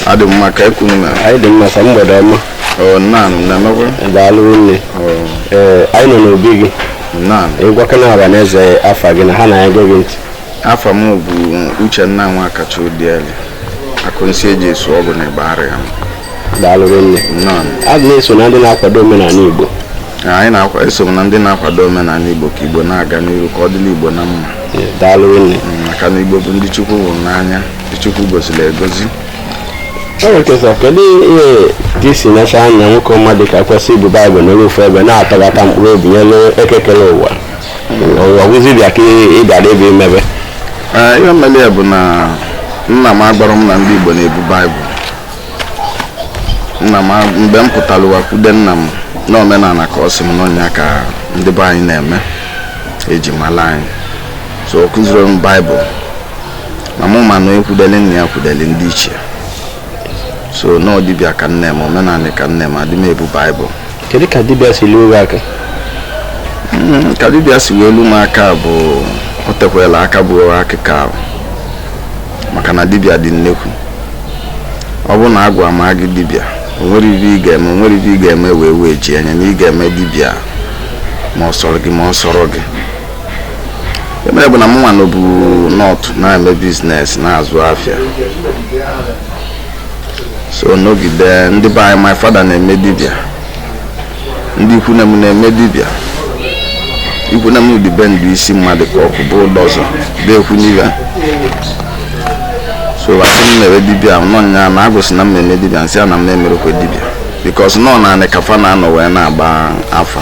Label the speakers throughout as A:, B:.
A: Adị mma ka ekwu na
B: anyị dị mma mgbede ọma.
A: na-emekwa
B: Daalụ nne. Anyị nọ n'obi gị. Ịgwakọna aba na eze afa gị na ha na-ege gị ntị.
A: Afa m bụ Uchenna nwa kacha odieli. Akunsi Ejiesiogwu na Igbariam.
B: Daalụ nne. Adị na-eso na ndị na-akwado omenala Igbo.
A: Anyị eso na ndị na-akwado omenala Igbo ka Igbo na-aga n'ihu ka ọ dịrị Igbo na mma.
B: Daalụ nne.
A: Maka na Igbo bụ ndị Chukwu hụrụ n'anya, ndị Chukwu gosiri egozi.
B: Kedu ihe ka isi nacha anya nwoke ọma dị ka kwesị ibu Baịbụl n'ofe ebe na-atọgata mkpụrụ obi nyelu ekekele ụwa ọgwụzibịa ka ị bịara ebe imebe?
A: Ihe mmeli ya bụ na nna m agbara m na ndị Igbo na-ebu Baịbụl. Nna m mgbe m pụtara ụwa kwude nna m na omenala ka ọ sị m n'ọnya ka ndị be anyị na-eme eji mala anyị. So ọ kụziri m Baịbụl na mụ ma na ekwudeli nna ya kwudeli ndị ichie. So no dibia ka nne m omenala ka nne m adị m ebu Baịbụl.
B: Kedu ka dibia si lu aka?
A: Ka dibia si welu m aka bụ o tekwela aka bụ akịka maka na dibia dị nnekwu. Ọ bụ na agwa ma gị dibia o nwere ibe ị ga-eme wee ji anya na ị ga-eme dibia ma ọ sọrọ gị ma ọ sọrọ gị. Emere bụ na mụ nwa n'obu nọt na-eme biznes na-azụ afịa. So n'ogide ndị be anyị my father na-eme dibia, ndị ikwu na m na-eme dibia. Ikwu na m dị be ndụ isi mmadụ ka ọkụ bụ ụdọzọ dekwu n'ibe. So asị m mere dibia nọ nya na agụsị na m eme dibia nsị a na m na-emerekwe dibia because nọ na anị kafa na-anọ wee na-agba afa.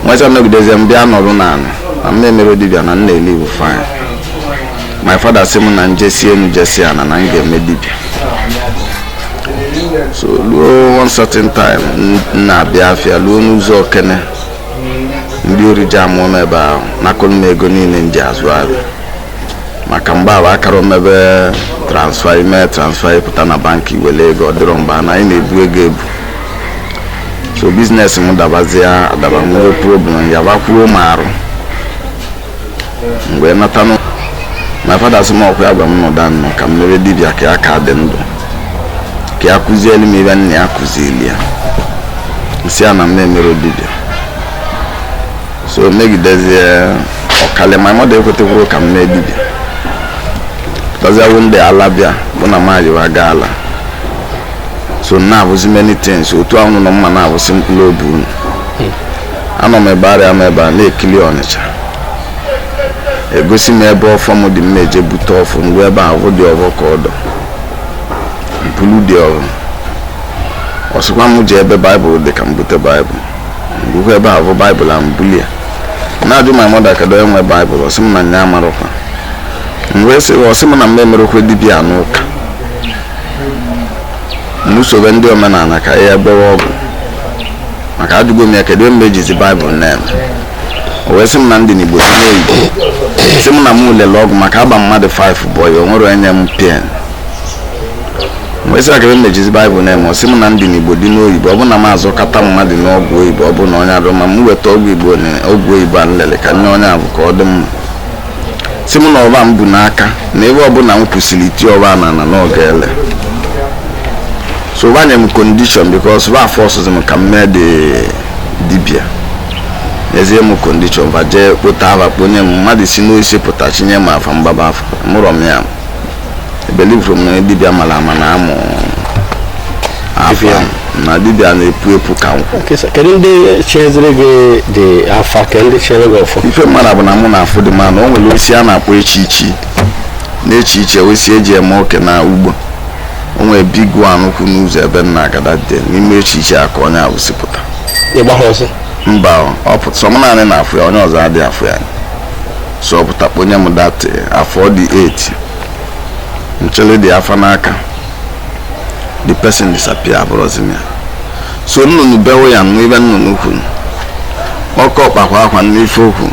A: Nweta n'ogidezie m bịa nọrụ na anị na m na-emere dibia na m na-eli iwu fine. My father sị m na njesi enu jesi ana na m ga-eme dibia. So luo one certain time na-abịa afịa luo n'ụzọ okene ndị oriji amụọ m ebe ahụ nakọrọ m ego niile nji azụ ahụ maka mgbe ahụ akara omebe transfer ịpụta na banki wele ego ọ dịrọ mgbe na anyị na-ebu ego ebu. So biznes m dabazie adaba nwere problem ya bakwuo m arụ mgbe natanụ my father sị m ọkwa ya gwa m nọda nnọ ka m mere dibia ka ya ka dị ndụ ka ya kụzieli m ibe nna ya kụzili ya nsị a na m na-emere dibia. So megidezie ọkali my mother ekwetekwuru ka m mee dibia pụtazie wụ ndị ala bịa bụ na majiwa ga ala. So na-abụzi many things otu ahụ nọ mma na-abụsị mkpụrụ obi unu. Anọ m Igbariam ebe a na-ekili Ọnịcha egosi m ebe ọfọ m dị mma eje bute ọfọ ngwa ebe ahụ dị ọbọ ka ọdọ mpulu dị ọrụ ọsịkwa m ji ebe Baịbụl dị ka m bute Baịbụl ngwukwa ebe ahụ Baịbụl a mbuli ya na-ajụ my mother kedu enwe Baịbụl ọsị m na nya amarụkwa mgbe sị ọsị m na m emerekwe dibia n'ụka n'usoro ndị omenala ka ya gbewe ọgwụ maka ajụgo m ya kedu mgbe ejizi Baịbụl na-eme o wee sị m na ndị n'Igbo dị n'oyibo sị m na m lele ọgwụ maka agba mmadụ 5 bọyị o nwere onye m pien mgbe sị akebe m ejizi Baịbụl na-eme o sị m na ndị n'Igbo dị n'oyibo ọ bụ na m azụkata mmadụ n'ọgwụ oyibo ọ bụ na onye adụ ma m weta ọgwụ oyibo a nlele ka nye onye abụ ka ọ dị mma. Sị m na ọba m bụ n'aka na ebe ọbụla m kwụsịrị iti ọba na n'oge ele. So banye m condition because va forces m ka m mee dị dibia ezie m condition va jee kpota ava kponye m mmadụ si n'oisi pụta chinye m afa mgbaba afa mụrọ m ya believe from na dibia mara ama na amụ afia na dibia na-epu epu ka nkwụ.
B: Kedu ndị cheziri gị dị afa ka ndị chere gị ọfọ?
A: Ife mmadụ bụ na mụ na-afụ dị mma na o nwere osi a na-akpọ echichi na-echi iche osi eji eme oke na ugbo o nwere big one ukwu n'ụzọ ebe nna agada dị n'ime echichi aka onye ahụ si pụta.
B: Ịgba ha ọsọ?
A: Mba ọ pụta sọ m naanị na-afụ ya onye ọzọ adịghị afụ ya. So ọ pụta kponye m dat afọ dị 8 nchele dị afa n'aka the person disappear abụrụzi m ya. So nnụnụ bewe ya n'ibe nnụnụ ukwu ọkọ ọkpakwa akwa n'ife okwu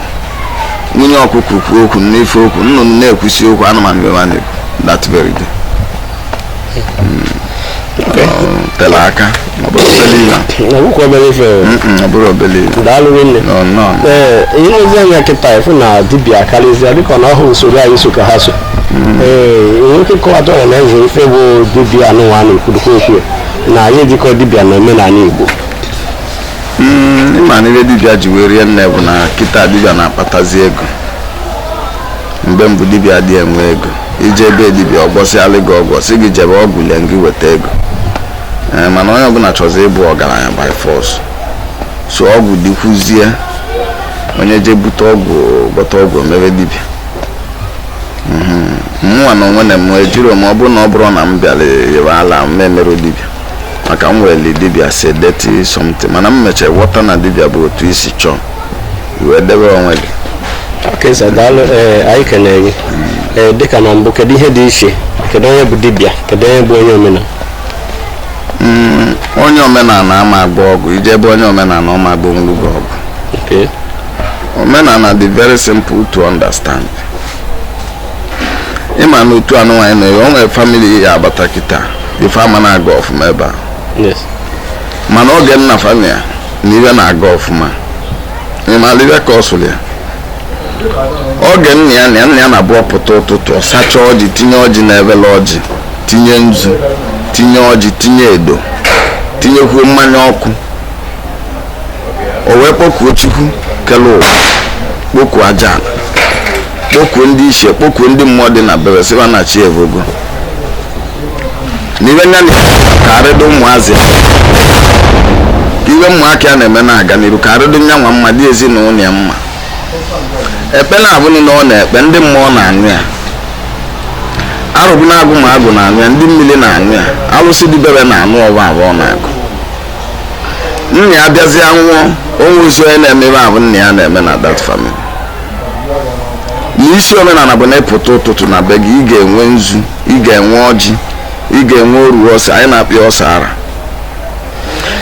A: nwunye ọkụkụ kwuo okwu n'ife okwu nnụnụ na-ekwusi okwu anụmanụ bewa na-ekwu that very day. Tela aka ọbụrụ obele
B: daalụ nne. Ihe ozi anya kịta ịfụ na dibia karịzịa dịka na ọhụụ usoro anyị so ka ha so nwoke kọwatara na eze ife bụ dibịa anụnwa na-ekwurukwa okwu na anyị ejikọ dibịa na omenala Igbo.
A: ịma na ihe dibịa ji wee rie nne bụ na kịta dibịa na-akpatazi ego. Mgbe mbụ dibịa adịghị enwe ego, ije ebe dibịa ọgbọsịalị gị ọgwọ sị gị jebe ọgwụ lie gị weta ego. Mana onye ọbụla chọzi ịbụ ọgaranya by force, so ọgwụ dịkwuzie, onye je bute ọgwụ gbata ọgwụ mebe dibịa. Mụnwa na onwe na m ejiro ma ọ bụrụ na ọ bụrụ na m bịara yewe ala m emerụ dibịa maka m were dibịa si Deity something, mana m mechara ghọta na dibịa bụ otu isi chọọ iwe debe onwe gị.
B: Okay, so daalụ. Anyị kenere gị dịka na mbụ, kedu ihe dị iche, kedu onye bụ dibịa, kedu onye bụ onye omenala?
A: Onye omenala ama agba ọgwụ, ije ebe onye omenala ọma agba onwuru gị ọgwụ.
B: Okay.
A: Omenala dị very simple to understand. Ịma na otu anụ nwaanyị na o nwere family ya abata kịta ife ama na-aga ọfụma ebe a.
B: Yes.
A: Mana oge nna family ya na iwe na-aga ọfụma, ịmala iwe ka ọ sụrụ ya. Oge nna ya na-abụ pụta ụtụtụ ọsacha ọjị, tinye ọjị n'ebele ọjị, tinye nzu, tinye ọjị, tinye edo, tinyekwuo mmanya ọkụ, o wee kpọkuo Chukwu kele ụwa, kpọkuo aja ala, kpọkuo ndị ishe, kpọkuo ndị mmụọ dị na bebe sịba na chi evogo. N'iwe nya karịdị ụmụazị, iwe ụmụaka ya na-eme na-aga n'iru karịdị nya nwa mma dị ezinụlọ ya mma. Ekpe na-abụghị na ọ na-ekpe, ndị mmụọ na-anụ ya. Arụbụ na-agụ ma agụ na-anụ ya, ndị mmiri na-anụ ya, alụsị dibere na-anụ ọba abụọ na-agụ. Nna ya bịazie nwụọ, onwe ozi onye na-emebe abụ nna ya na-eme na that family. N'isi omenala bụ na ịpụta ụtụtụ na be gị, ị ga-enwe nzu, ị ga-enwe ọjị, ị ga-enwe oru ọsọ, anyị na-akpị ọsọ ara.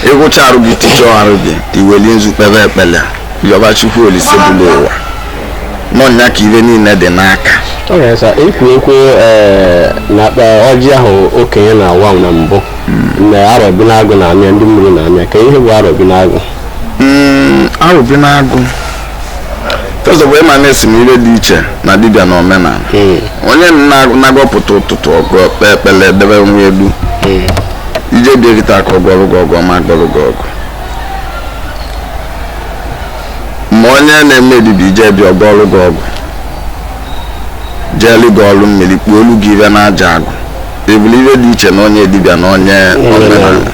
A: Ịgwụcha arụ gị, ticha arụ gị, iweli nzu kpebe ekpele yọba Chukwu Olise bụlụ ụwa. N'ọnya ka ibe niile dị n'aka.
B: Ikwu na-akpa ọjị ahụ okenye na-awa na mbụ na arọbinagụ na-amịa, ndị mmiri na-amịa, ka ihe bụ arọbinagụ?
A: Arọbinagụ first of all, ịma na-esi m ibe dị iche na dibịa na omenala. Onye na-agọpụta ụtụtụ ọgụ kpee ekpele debe nwa elu, ije bịa kịta ka ọgọrụ gị ọgụ ma gọrụ gị ọgụ. Ma onye na-eme dibịa ije bịa ọgọrụ gị ọgụ, jeelu gị ọrụ mmiri, kpuo olu gị ibe na-aja agụ. Ebuli ibe dị iche na onye dibịa na onye omenala.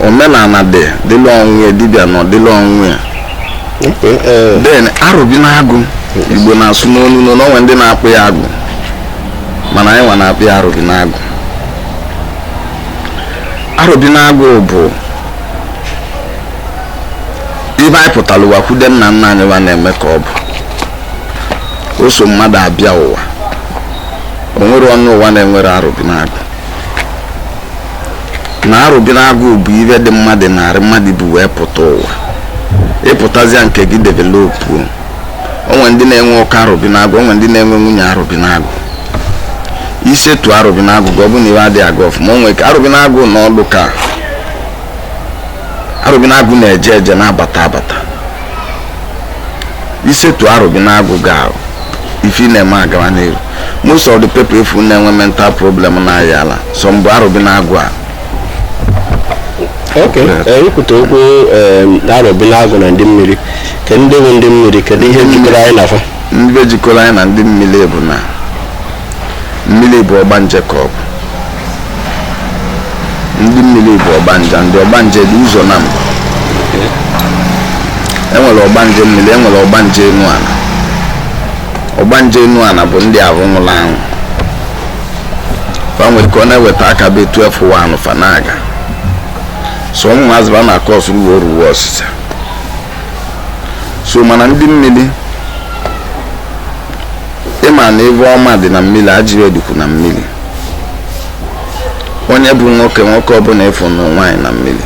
A: Omenala dịla onwe dibịa na ọdịla onwe. Then arọbinagụ Igbo na-asụ n'onu n'onwe ndị na-akpụ ya agụ, mana anyị nwa na-akpụ ya arọbinagụ. Arọbinagụ bụ ibe anyị pụtara ụwa kwude nna nna anyị wa na-eme ka ọ bụ. O so mmadụ abịa ụwa, o nwere ọnụ ụwa na-enwere arọbinagụ. Na arọbinagụ bụ ibe dị mmadụ narị mmadụ bụ wee pụta ụwa. Ịpụtazịa nke gị developuo. Onwe ndị na-enwe ụka arọbinagụ, onwe ndị na-enwe nwunye arọbinagụ. Isetu arọbinagụ gị ọ bụ na iwe adịghị aga ọfụma. Onwe ka arọbinagụ n'ọdụ ka arọbinagụ na-eje eje na-abata abata. Isetu arọbinagụ ga ife na-eme agawa n'iru. Most of the people efu na-enwe mental problem na-aya ala, so mbụ arọbinagụ a.
B: Okay, ikwute okwu arọbinagụ na ndị mmiri, ke ndị bụ ndị mmiri, kedu ihe jikọrọ anyị na fa?
A: Ndị jikọrọ anyị na ndị mmiri bụ na mmiri bụ ọgbanje ka ọ bụ. Ndị mmiri bụ ọgbanja, ndị ọgbanje dị ụzọ na mbụ. Enwere ọgbanje mmiri, enwere ọgbanje enu ala. Ọgbanje enu ala bụ ndị ahụ nwụrụ anwụ. Fa nwere ka ọ na-eweta aka be 12-1 fanaga. So ụmụazị ba na-akọ ọsụ ruo ọsịsa. So mana ndị mmiri, ịma na ebe ọma dị na mmiri, ajịrị edukwu na mmiri. Onye bụ nwoke ọbụla efu nwaanyị na mmiri,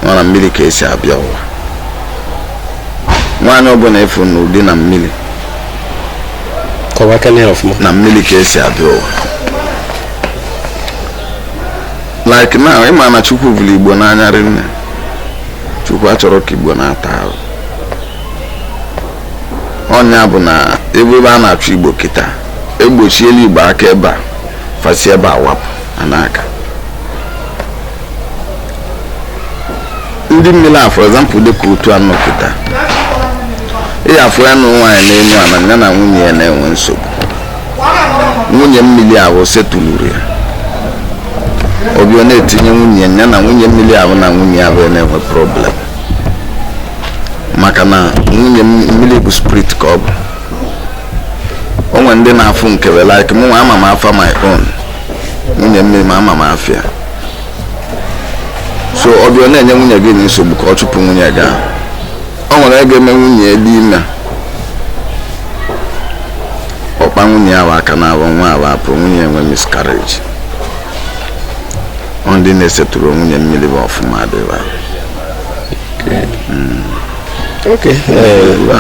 A: nọ na mmiri ka esi abịa ụwa. Nwaanyị ọbụla efu n'ụdị na mmiri, na mmiri ka esi abịa ụwa. Like now, ịma na Chukwu vụrụ Igbo n'anya rinne. Chukwu achọrọ ka Igbo na-ata ahụ. Ọnya bụ na ebe a na-achụ Igbo kịta, egbochiela Igbo aka ebe a fasi ebe a wapụ anaka ndị mmiri a for example dịka otu anọpụta ịyafụ ya na nwaanyị n'elu ana ya na nwunye ya na-enwe nsogbu nwunye mmiri ahụ setụluru ya obi ọ na-etinye nwunye ya na nwunye mmiri ahụ na nwunye ahụ na-enwe problem maka na nwunye mmiri bụ spirit ka ọ bụ onwe ndị na-afụ nke like mụ ama m afa my own nwunye mmiri ma ama m afịa so ọ bịa na-enye nwunye gị nsogbu ka ọ chụpụ nwunye gị ọ nwere ego eme nwunye dị ime ọkpa nwunye ahụ aka na-abụ nwa ahụ apụ nwunye enwe miscarriage ọ ndị na-esetụrụ nwunye mmiri bụ ọfụma adịba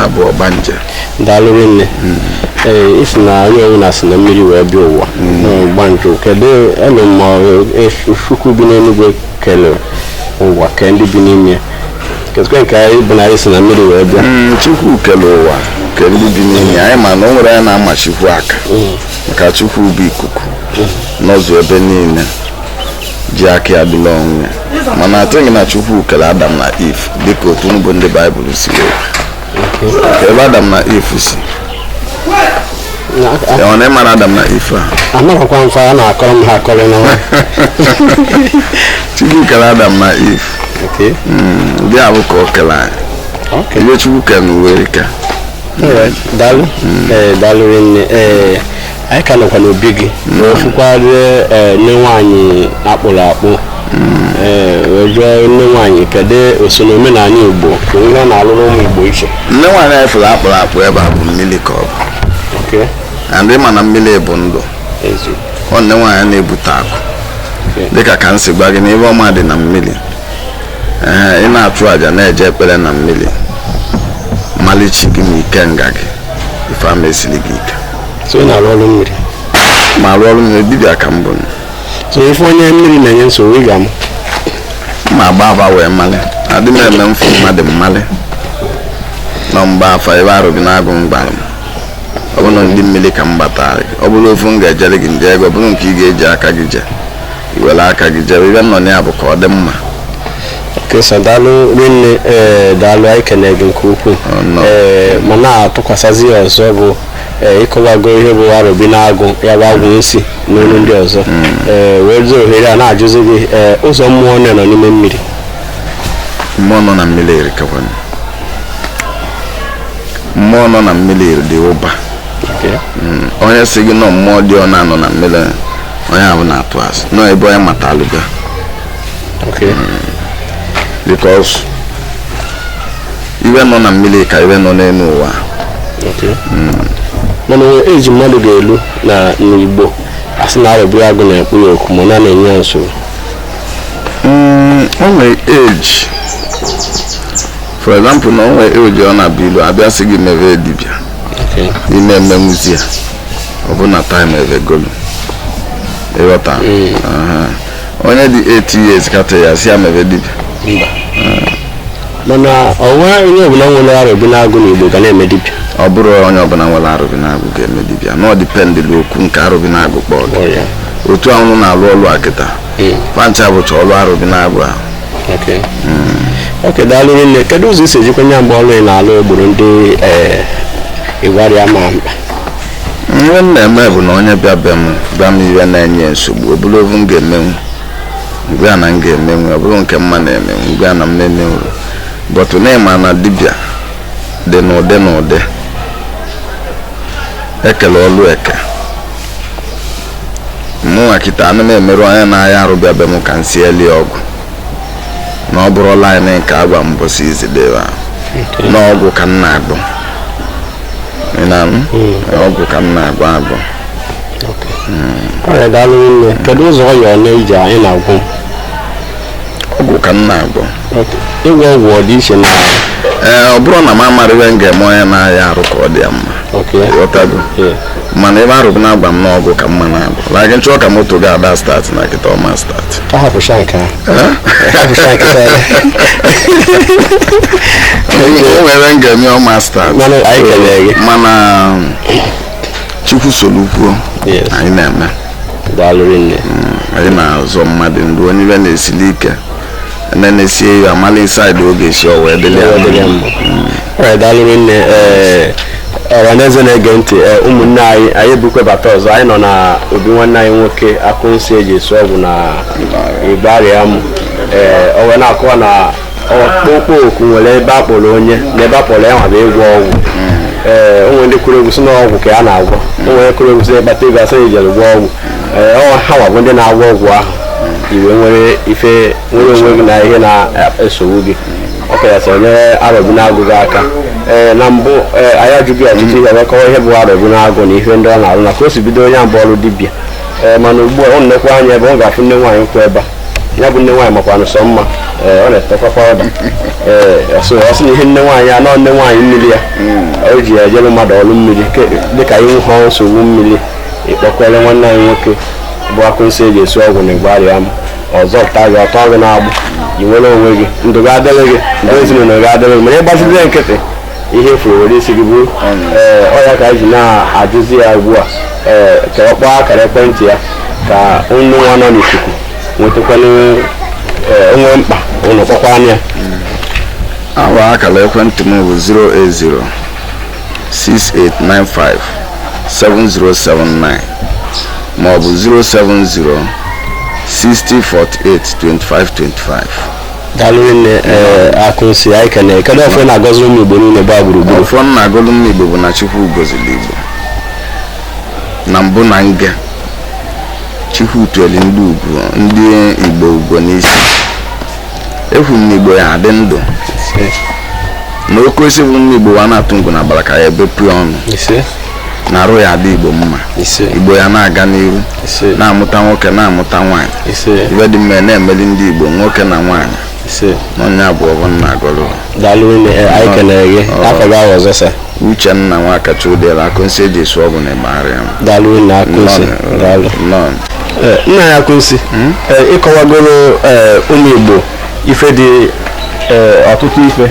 A: abụọ banje
B: daalụ nne isi na onye ọbụla si na mmiri wee bịa ụwa gbanjụ kedu elu ma Chukwu bi n'eluigwe kelere ụwa ke ndị bi n'ime kedu nke anyị bụ na anyị si na mmiri wee bịa
A: Chukwu kele ụwa ke ndị bi n'ime anyị ma na o nwere ya na-amachikwu aka maka Chukwu bụ ikuku n'ọzọ ebe niile ji aka ya dịla onwe mana atụghị na Chukwu kele Adam na Eve dịka otu bụ ndị Baịbụl si wee ebe Adam na Eve si ọ na-emara Adam na Eve a
B: anaghịkwa mfe a na-akọrọ m ha akọrọ na
A: Chukwu kele Adam na Eve ndị abụ ka o kele anyị ebe Chukwu kele n'uwe ka
B: daalụ daalụ nne anyị ka nọkwa n'obi gị ofukwarị nne nwaanyị akpụrụ akpụ jụọ nne nwaanyị kedu oso na omenala Igbo ka ihe ọ na-alụrụ ụmụ Igbo iche
A: nne nwaanyị anyị fụrụ akpụrụ akpụ ebe a bụ mmiri ka ọ bụ ndị ma na mmiri bụ ndụ ọ nne nwaanyị na-ebute akụ dịka ka m si gwa gị na ebe ọma dị na mmiri ị na-achụ àjà na-eje ekpere na mmiri malichi gị ma ike nga gị ife ama esiri gị ike
B: so ị na-arụ ọrụ mmiri
A: ma arụ ọrụ mmiri dibịa ka m bụ
B: so ife onye mmiri na-enye nsogbu ị ga-amụ
A: ma agba aba wee mmalị adị m eme mfu mmadụ mmalị nọ mgba afa ebe arụbi na-agụ mgbara m ọ bụrụ ndị mmiri ka m gbatara gị ọ bụrụ ofu m ga-ejere gị ndị ego ọ bụrụ nke ị ga-eji aka gị jee iwere aka gị jee ebe nọ ya bụ ka ọ dị mma
B: kesa daalụ rinne daalụ anyị kene gị nke ukwuu ma na-atụkwasịzi ọzọ bụ ịkọwago ihe bụ arụbi na-agụ ya bụ agwụ nsị n'olu ndị ọzọ wee zi ohere a na-ajụzi gị ụzọ mmụọ nọ n'ime mmiri
A: mmụọ nọ na mmiri erikakwana mmụọ nọ na mmiri dị ụba onye si gị nọ mmụọ dị ọ na-anọ na mmiri onye ahụ na-atụ asị nọ ebe onye mata alụga because iwe nọ na mmiri ka iwe nọ n'elu ụwa
B: mana eji mmadụ ga-elu na n'Igbo asị na arụbi agụ na-ekpu ya oku ma ọ na-enye ya nsogbu
A: o nwere age for example na o nwere age ọ na-abịa ilu abịa sị gị mebe dibịa ime mmenwuzi ya ọ bụ na time evegolu ịghọta onye dị 8 years kata ya si ya mebe dibịa
B: mana ọnwa onye ọbụla nwere arụbi na-agụ n'Igbo ga na-eme dibịa
A: ọ bụrụ onye ọbụla nwere arụbi na-agụ ga-eme dibịa na ọ dipendịlị okwu nke arụbi na-agụ kpọọ otu ahụ na-alụ ọlụ a kịta pancha bụcha ọlụ arụbi na-agụ ahụ
B: oke daalụ nne kedu ụzọ isi ejikwenye mgbe ọlụ ị na-alụ egburu ndị Igbariam mkpa
A: ihe m na-eme bụ na onye bịa bịa m ihe na-enye nsogbu obere ovu m ga-emenwu mgbe a na m ga-emenwu ọ bụrụ nke mma na-emenwu mgbe a na m na-emenwu bọtụ na-ema na dibịa dị n'ụdị n'ụdị ekele ọlụ eke mụnwa kịta anụ m emerụ onye na-aya arụ bịa be m ka m si eli ọgwụ na ọ bụrụla anyị nke agwa mbọsị izidebe n'ọgwụ ka m na-agụ ọgwụ ka m na-agụ agụ
B: ọrịa daalụ nne kedu ụzọ ọya ole iji anyị na-agwụ
A: ọgwụ ka m na-agụ
B: ịgwọ ọgwụ ọ dị iche na
A: ọ bụrụ na m amara ihe m ga-eme onye na-aya arụ ka ọ dị ya mma ghọtago mana ebe arụbụ na-agba m n'ọgwụ ka mma na-agụ lagị nchọ ka moto ga-ada start na kịta ọma start
B: ahapụcha nke
A: o nwere m ga-eme ọma start mana Chukwu solukwuo anyị na-eme
B: daalụ nne
A: anyị na-azọ mmadụ ndụ onye ibe na-esili ike na-esie ya amala side oge si o wee dịrị
B: ya daalụ nne ọhaneze na-ege ntị ụmụnne anyị ebukwebata ọzọ anyị nọ na obi nwanne anyị nwoke Akunsi Ejiesiogwu na Igbariam o wee na-akọwa na ọkpụkpọ oku nwere ebe akpọrọ onye na ebe akpọrọ ya nwaba ịgwọ ọgwụ onwe ndị kwuru egwu si n'ọgwụ ka a na-agwọ onwe kwuru egwu si ịkpata ego asị ijere gwọ ọgwụ ha nwabụ ndị na-agwọ ọgwụ ahụ iwe nwere ife nwere onwe gị na ihe na-esogbu gị ọ kachasị onye arọbụ na-agụghị aka na mbụ anyị ajụghị ọtụtụ ihe wekọwa ihe bụ arọbụ na-agụ na ihe ndị ọ na-arụ na ka o si bido onye mbụ ọrụ dibịa mana ugbu a ọ nnekwa anya ebe ọ ga-afụ nne nwaanyị kwụ ebe a ya bụ nne nwaanyị makwa nsọ mma ọ na-etekwa pawụda ọ sị na ihe nne nwaanyị anọ nne nwaanyị mmiri ya o ji ya ejere mmadụ ọrụ mmiri dịka ihu ha nsogbu mmiri ịkpọkwere nwanne anyị nwoke bụ Akunsi Ejiesiogwu na Igbariam ọzọ pụta gị ọtọ gị na-agbụ i nwere onwe gị ndụ ga-adịrị gị ndụ ezinụlọ ga-adịrị gị mana ịgbachide nkịtị ihe furu were isi gị bụrụ ọya ka anyị ji na-ajụzi ya ugbu a ka ọ kpọọ akara ekwentị ya ka nnu nwa nọ n'ikuku nwetakwala onwe mkpa ụlọ kpọkwa anya
A: awa akara ekwentị m bụ 08068957079 maọbụ 07060482525.
B: daalụ nne Akunsi anyị kene kedu ọfọ na-agọzi ụmụ Igbo niile gbaa gburugburu
A: ọfọ na-agọzi ụmụ Igbo bụ na Chukwu gọziri Igbo na mbụ na nge Chukwu tueli ndị ugwu ndị Igbo ugwu n'isi efu m Igbo ya adị ndụ na oke isi bụ ụmụ Igbo wa na-atụ ngụ na baraka ya ebepụ ọnụ na arụ ya adị Igbo mma Igbo ya na-aga n'iru na-amụta nwoke na-amụta nwaanyị ibe dị mma na-emeli ndị Igbo nwoke na nwaanyị n'onye abụọ bụ nna agọrọ
B: daalụ nne anyị kenere gị afọ gị ahụ ọzọ sa
A: Uchenna Nwakacha Udela Akunsi Ejiesiogwu na Igbariam
B: daalụ nne Akunsi daalụ nna ya Akunsi ịkọwagoro ụmụ Igbo ife dị ọtụtụ ife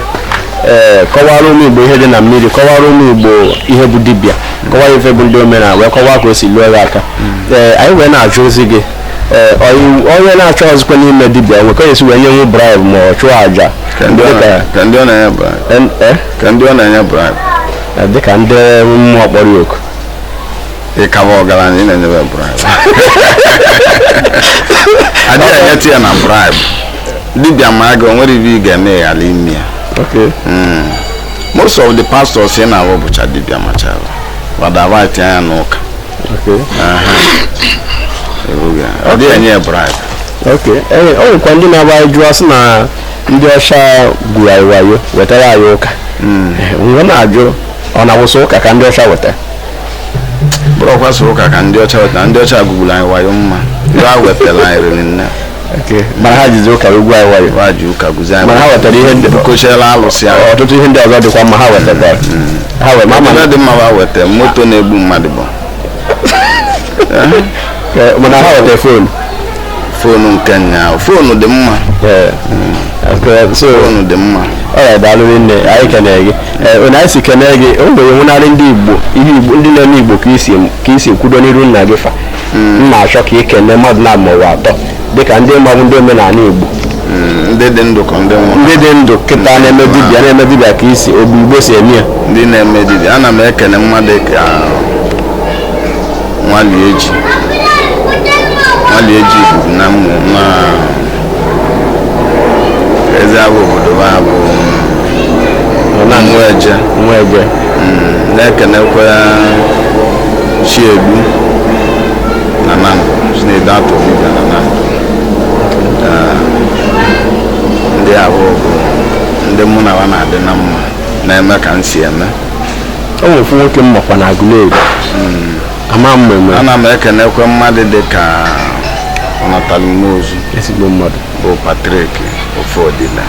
B: kọwara ụmụ Igbo ihe dị na mmiri kọwara ụmụ Igbo ihe bụ dibịa kọwara ife bụ ndị omenala wee kọwaa ka o si lụọ ya aka anyị wee na-ajụ ozi gị onye na-achọ ọzọkwa n'ime dibịa nwekọ esi wee nye nwu bribe ma ọ chụọ aja
A: ka ndị ọ na-enye bribe
B: dịka ndị mmụọ kpọrọ ya oku
A: ịkaba ọgaranya ị na-enyebe bribe adịghị enyetụ ya na bribe dibịa ma aga o nwere ibe ị ga-eme ya ala ime ya most of the pastors ị na-awụ bụcha dibịa machara wadaba tinye ya n'ụka ọ dịghị enye bribe
B: o nwekwa ndị na-agba jụọ asị na ndị ọcha gwuru anyị wayo wetara anyị ụka mgbe na-ajụ ọ na-awụsị ụka ka ndị ọcha weta
A: bụrụkwa so ụka ka ndị ọcha weta ndị ọcha gwugwuru anyị wayo mma ihe ha wetara anyị riri nne
B: mana ha jizi ụka egwu anyị wayo
A: ha ji ụka guzi anyị
B: mana ha wetara ihe ndị
A: kochiela alụsị ahụ
B: ọtụtụ ihe ndị ọzọ dịkwa mma ha wetara
A: ha dị mma ha weta moto na-egbu mmadụ bụ
B: mana ha wetara
A: fonu nke nya fonu dị mma fonu dị mma
B: ọ daalụ nne anyị kenere gị onye anyị si kenere gị o nwere nwụnarị ndị Igbo ihe Igbo ndị nọ n'Igbo ka isi kwudo n'iru nna gị fa mma achọ ka ị kene mmadụ na maọbụ atọ dịka ndị mmadụ ndị omenala Igbo
A: ndị dị ndụ ka ndị nwụrụ
B: ndị dị ndụ kịta na-eme dibịa ka isi obi Igbo si eme ya
A: ndị na-eme dibịa ana m ekene mmadụ ka Nwalieji bụ na eze abụ obodo ha bụ Nweje na-ekenekwa Chiegbu na Nando Chinedu atọ dibịa na Nando ndị abụọ bụ ndị mụ na ha na-adị na mma na-eme ka m si eme
B: o nwere ofu nwoke mmakwa na Agụleri ama mmemme
A: ana m ekenekwa mmadụ dị ka Ọnatalumozu
B: ezigbo mmadụ
A: bụ Patrik Ofodila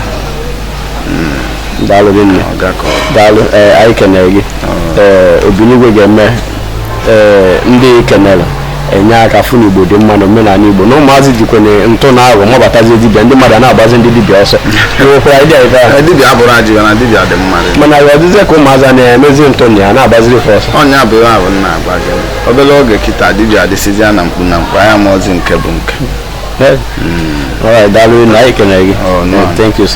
B: daalụ nne daalụ anyị kenere gị Obinigwe ga-eme ndị kenere enye aka fụ n'Igbo dị mma na omenala Igbo na ụmụazị jikwa ntụ na agụ mabatazi dibịa ndị mmadụ na-agbazi ndị dibịa ọsọ
A: dibịa abụrụ ajị na dibịa dị mmadụ
B: mana ya ọdịzie ka ụmụazị na-emezi ntụ na ya na-agbaziri fa ọsọ
A: onye abụrụ ahụ na-agba gị obere oge kịta dibịa adịsịzi na mkpu na mkpu anya maọzi nke bụ nke
B: alright, daalụ na anyị kenere gị. Thank you, sir.